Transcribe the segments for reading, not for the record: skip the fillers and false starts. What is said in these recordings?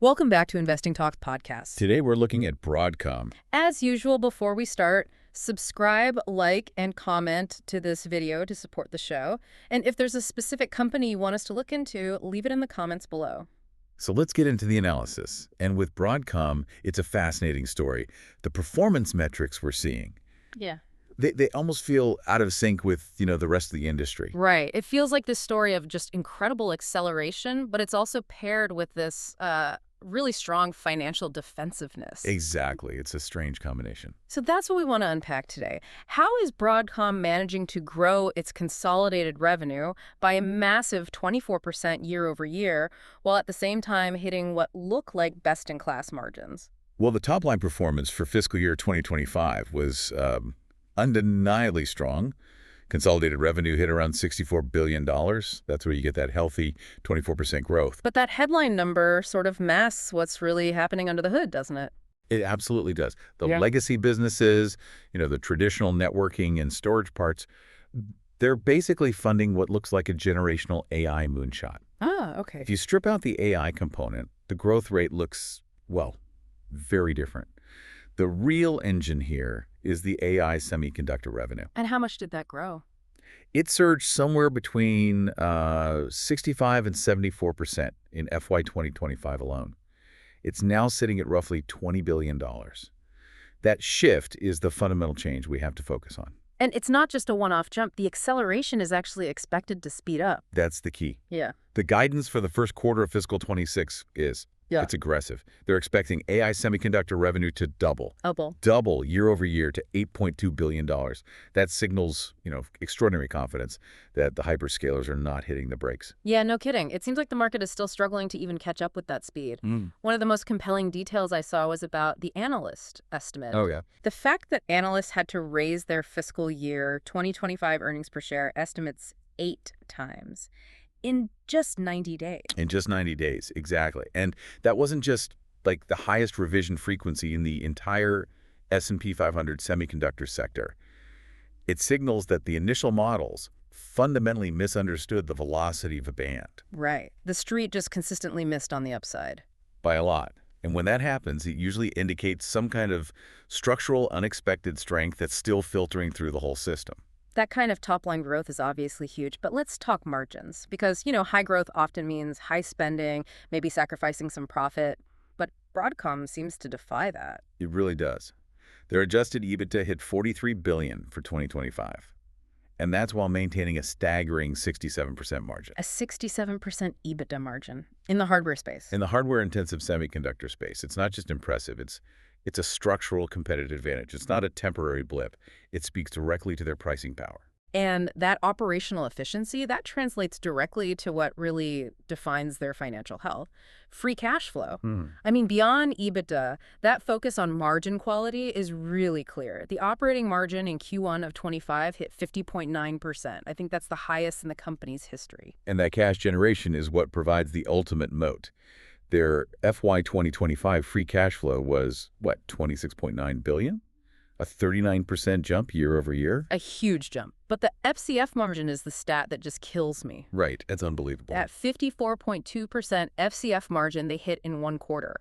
Welcome back to Investing Talks podcast. Today we're looking at Broadcom. As usual, before we start, subscribe, like, and comment to this video to support the show. And if there's a specific company you want us to look into, leave it in the comments below. So let's get into the analysis. And with Broadcom, it's a fascinating story. The performance metrics we're seeing, they almost feel out of sync with, the rest of the industry. Right. It feels like this story of just incredible acceleration, but it's also paired with this really strong financial defensiveness. Exactly. It's a strange combination. So that's what we want to unpack today. How is Broadcom managing to grow its consolidated revenue by a massive 24% year over year, while at the same time hitting what look like best-in-class margins? Well, the top-line performance for fiscal year 2025 was undeniably strong. Consolidated revenue hit around $64 billion. That's where you get that healthy 24% growth. But that headline number sort of masks what's really happening under the hood, doesn't it? It absolutely does. The legacy businesses, the traditional networking and storage parts, they're basically funding what looks like a generational AI moonshot. Ah, okay. If you strip out the AI component, the growth rate looks, well, very different. The real engine here is the AI semiconductor revenue. And how much did that grow? It surged somewhere between 65 and 74% in FY 2025 alone. It's now sitting at roughly $20 billion. That shift is the fundamental change we have to focus on. And it's not just a one-off jump. The acceleration is actually expected to speed up. That's the key. Yeah. The guidance for the first quarter of fiscal 26 is it's aggressive. They're expecting AI semiconductor revenue to double year over year to $8.2 billion. That signals, extraordinary confidence that the hyperscalers are not hitting the brakes. Yeah, no kidding. It seems like the market is still struggling to even catch up with that speed. One of the most compelling details I saw was about the analyst estimate. Oh, yeah. The fact that analysts had to raise their fiscal year 2025 earnings per share estimates 8 times. In just 90 days. In just 90 days, exactly. And that wasn't just like the highest revision frequency in the entire S&P 500 semiconductor sector. It signals that the initial models fundamentally misunderstood the velocity of a band. Right. The street just consistently missed on the upside. By a lot. And when that happens, it usually indicates some kind of structural, unexpected strength that's still filtering through the whole system. That kind of top-line growth is obviously huge, but let's talk margins. Because, high growth often means high spending, maybe sacrificing some profit. But Broadcom seems to defy that. It really does. Their adjusted EBITDA hit $43 billion for 2025. And that's while maintaining a staggering 67% margin. A 67% EBITDA margin in the hardware space. In the hardware-intensive semiconductor space, it's not just impressive, it's a structural competitive advantage. It's not a temporary blip. It speaks directly to their pricing power. And that operational efficiency, that translates directly to what really defines their financial health. Free cash flow. I mean, beyond EBITDA, that focus on margin quality is really clear. The operating margin in Q1 of 25 hit 50.9%. I think that's the highest in the company's history. And that cash generation is what provides the ultimate moat. Their FY 2025 free cash flow was, $26.9 billion? A 39% jump year over year? A huge jump. But the FCF margin is the stat that just kills me. Right. It's unbelievable. At 54.2% FCF margin they hit in one quarter.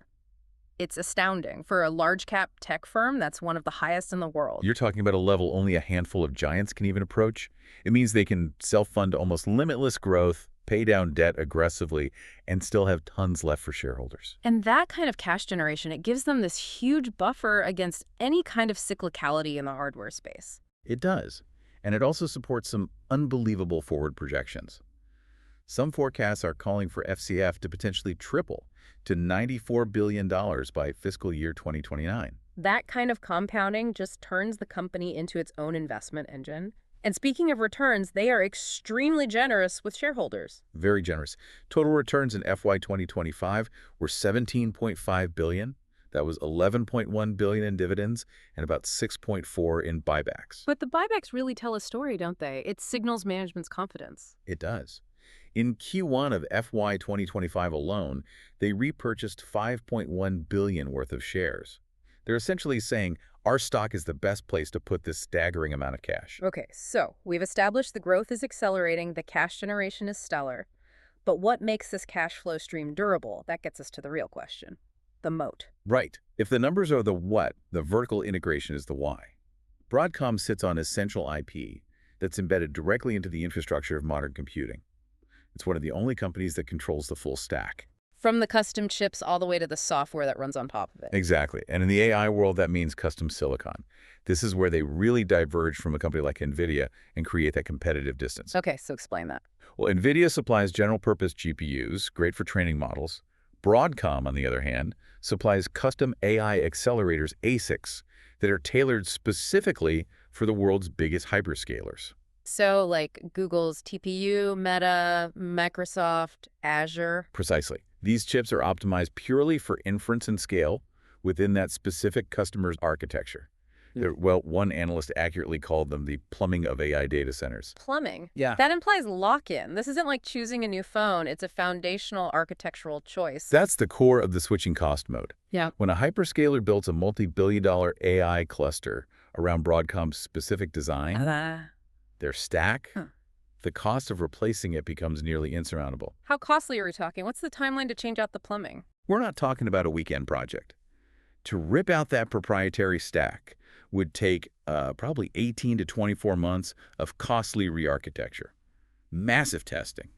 It's astounding. For a large-cap tech firm, that's one of the highest in the world. You're talking about a level only a handful of giants can even approach. It means they can self-fund almost limitless growth, pay down debt aggressively, and still have tons left for shareholders. And that kind of cash generation, it gives them this huge buffer against any kind of cyclicality in the hardware space. It does. And it also supports some unbelievable forward projections. Some forecasts are calling for FCF to potentially triple to $94 billion by fiscal year 2029. That kind of compounding just turns the company into its own investment engine. And speaking of returns, they are extremely generous with shareholders. Very generous. Total returns in FY 2025 were $17.5 billion. That was $11.1 billion in dividends and about $6.4 in buybacks. But the buybacks really tell a story, don't they? It signals management's confidence. It does. In Q1 of FY 2025 alone, they repurchased $5.1 billion worth of shares. They're essentially saying, our stock is the best place to put this staggering amount of cash. Okay, so we've established the growth is accelerating, the cash generation is stellar. But what makes this cash flow stream durable? That gets us to the real question, the moat. Right. If the numbers are the what, the vertical integration is the why. Broadcom sits on essential IP that's embedded directly into the infrastructure of modern computing. It's one of the only companies that controls the full stack. From the custom chips all the way to the software that runs on top of it. Exactly. And in the AI world, that means custom silicon. This is where they really diverge from a company like NVIDIA and create that competitive distance. Okay, so explain that. Well, NVIDIA supplies general-purpose GPUs, great for training models. Broadcom, on the other hand, supplies custom AI accelerators, ASICs, that are tailored specifically for the world's biggest hyperscalers. So like Google's TPU, Meta, Microsoft, Azure. Precisely. These chips are optimized purely for inference and scale within that specific customer's architecture. Well, one analyst accurately called them the plumbing of AI data centers. Plumbing? Yeah. That implies lock-in. This isn't like choosing a new phone. It's a foundational architectural choice. That's the core of the switching cost mode. Yeah. When a hyperscaler builds a multi-billion-dollar AI cluster around Broadcom's specific design, their stack, the cost of replacing it becomes nearly insurmountable. How costly are we talking? What's the timeline to change out the plumbing? We're not talking about a weekend project. To rip out that proprietary stack would take probably 18 to 24 months of costly re-architecture, massive testing,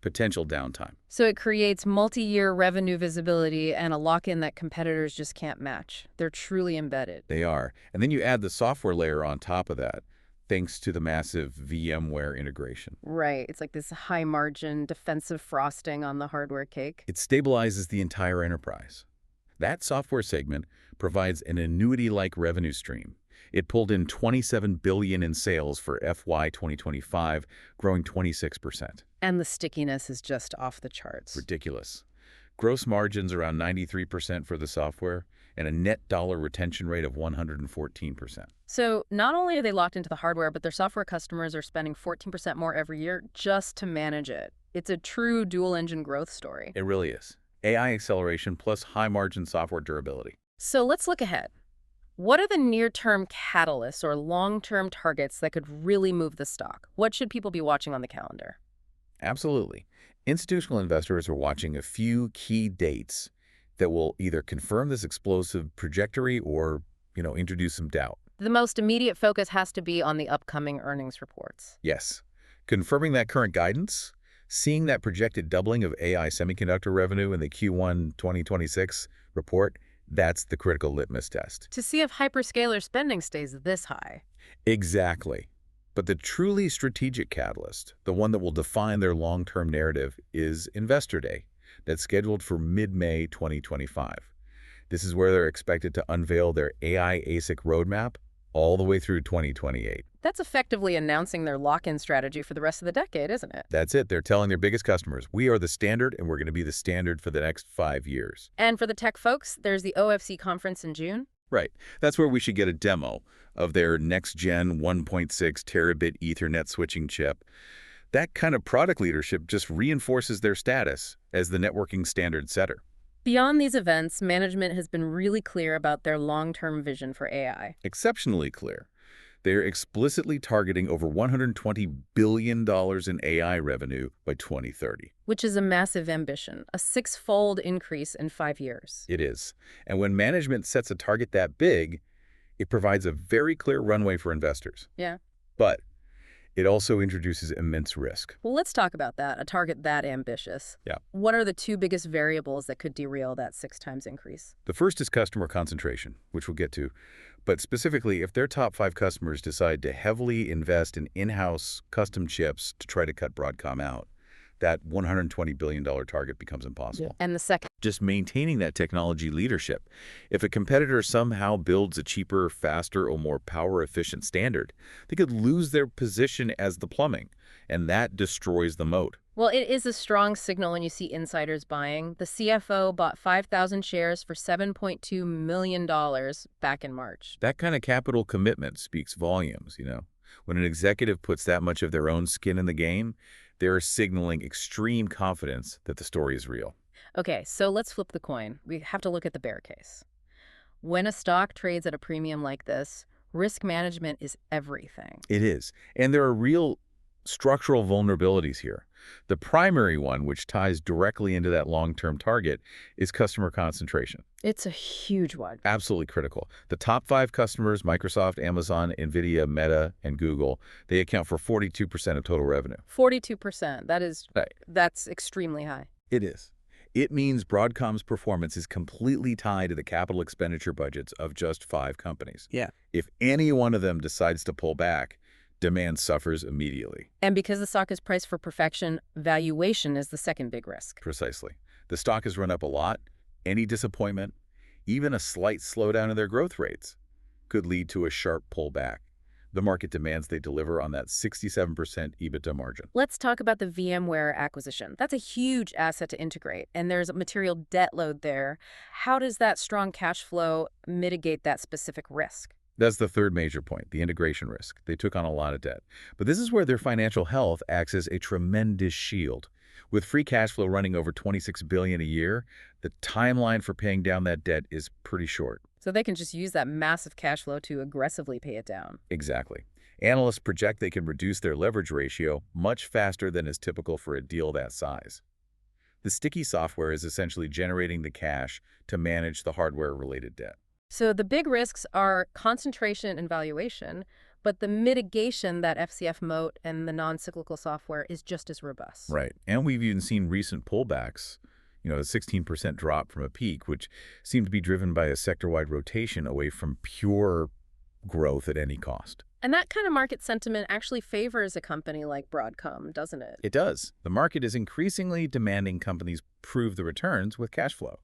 potential downtime. So it creates multi-year revenue visibility and a lock-in that competitors just can't match. They're truly embedded. They are. And then you add the software layer on top of that, thanks to the massive VMware integration. Right. It's like this high-margin defensive frosting on the hardware cake. It stabilizes the entire enterprise. That software segment provides an annuity-like revenue stream. It pulled in $27 billion in sales for FY 2025, growing 26%. And the stickiness is just off the charts. Ridiculous. Gross margins around 93% for the software and a net dollar retention rate of 114%. So not only are they locked into the hardware, but their software customers are spending 14% more every year just to manage it. It's a true dual-engine growth story. It really is. AI acceleration plus high-margin software durability. So let's look ahead. What are the near-term catalysts or long-term targets that could really move the stock? What should people be watching on the calendar? Absolutely. Institutional investors are watching a few key dates that will either confirm this explosive trajectory or, introduce some doubt. The most immediate focus has to be on the upcoming earnings reports. Yes. Confirming that current guidance, seeing that projected doubling of AI semiconductor revenue in the Q1 2026 report, that's the critical litmus test. To see if hyperscaler spending stays this high. Exactly. But the truly strategic catalyst, the one that will define their long-term narrative, is Investor Day. That's scheduled for mid-May 2025. This is where they're expected to unveil their AI ASIC roadmap all the way through 2028. That's effectively announcing their lock-in strategy for the rest of the decade, isn't it? That's it. They're telling their biggest customers, we are the standard and we're going to be the standard for the next 5 years. And for the tech folks, there's the OFC conference in June. Right. That's where we should get a demo of their next-gen 1.6 terabit Ethernet switching chip. That kind of product leadership just reinforces their status as the networking standard setter. Beyond these events, management has been really clear about their long-term vision for AI. Exceptionally clear. They're explicitly targeting over $120 billion in AI revenue by 2030. Which is a massive ambition, a 6-fold increase in 5 years. It is. And when management sets a target that big, it provides a very clear runway for investors. Yeah. But it also introduces immense risk. Well, let's talk about that, a target that ambitious. Yeah. What are the 2 biggest variables that could derail that 6 times increase? The first is customer concentration, which we'll get to. But specifically, if their top 5 customers decide to heavily invest in in-house custom chips to try to cut Broadcom out, that $120 billion target becomes impossible. And the second? Just maintaining that technology leadership. If a competitor somehow builds a cheaper, faster, or more power-efficient standard, they could lose their position as the plumbing, and that destroys the moat. Well, it is a strong signal when you see insiders buying. The CFO bought 5,000 shares for $7.2 million back in March. That kind of capital commitment speaks volumes, When an executive puts that much of their own skin in the game, they're signaling extreme confidence that the story is real. Okay, so let's flip the coin. We have to look at the bear case. When a stock trades at a premium like this, risk management is everything. It is. And there are real structural vulnerabilities here. The primary one, which ties directly into that long-term target, is customer concentration. It's a huge one. Absolutely critical. The top 5 customers, Microsoft, Amazon, NVIDIA, Meta, and Google, they account for 42% of total revenue. 42%. Right. That's extremely high. It is. It means Broadcom's performance is completely tied to the capital expenditure budgets of just 5 companies. Yeah. If any one of them decides to pull back, demand suffers immediately. And because the stock is priced for perfection, valuation is the second big risk. Precisely. The stock has run up a lot. Any disappointment, even a slight slowdown in their growth rates, could lead to a sharp pullback. The market demands they deliver on that 67% EBITDA margin. Let's talk about the VMware acquisition. That's a huge asset to integrate, and there's a material debt load there. How does that strong cash flow mitigate that specific risk? That's the third major point, the integration risk. They took on a lot of debt. But this is where their financial health acts as a tremendous shield. With free cash flow running over $26 billion a year, the timeline for paying down that debt is pretty short. So they can just use that massive cash flow to aggressively pay it down. Exactly. Analysts project they can reduce their leverage ratio much faster than is typical for a deal that size. The sticky software is essentially generating the cash to manage the hardware-related debt. So the big risks are concentration and valuation, but the mitigation, that FCF moat and the non-cyclical software, is just as robust. Right. And we've even seen recent pullbacks, a 16% drop from a peak, which seemed to be driven by a sector-wide rotation away from pure growth at any cost. And that kind of market sentiment actually favors a company like Broadcom, doesn't it? It does. The market is increasingly demanding companies prove the returns with cash flow.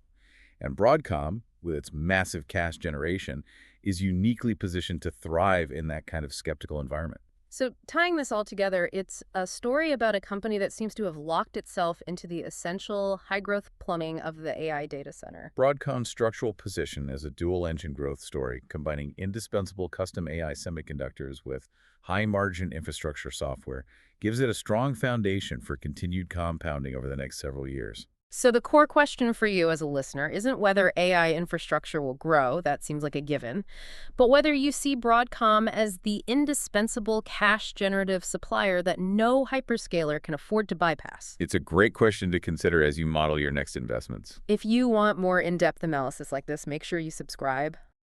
And Broadcom, with its massive cash generation, is uniquely positioned to thrive in that kind of skeptical environment. So tying this all together, it's a story about a company that seems to have locked itself into the essential high-growth plumbing of the AI data center. Broadcom's structural position as a dual-engine growth story, combining indispensable custom AI semiconductors with high-margin infrastructure software, gives it a strong foundation for continued compounding over the next several years. So the core question for you as a listener isn't whether AI infrastructure will grow, that seems like a given, but whether you see Broadcom as the indispensable cash-generative supplier that no hyperscaler can afford to bypass. It's a great question to consider as you model your next investments. If you want more in-depth analysis like this, make sure you subscribe.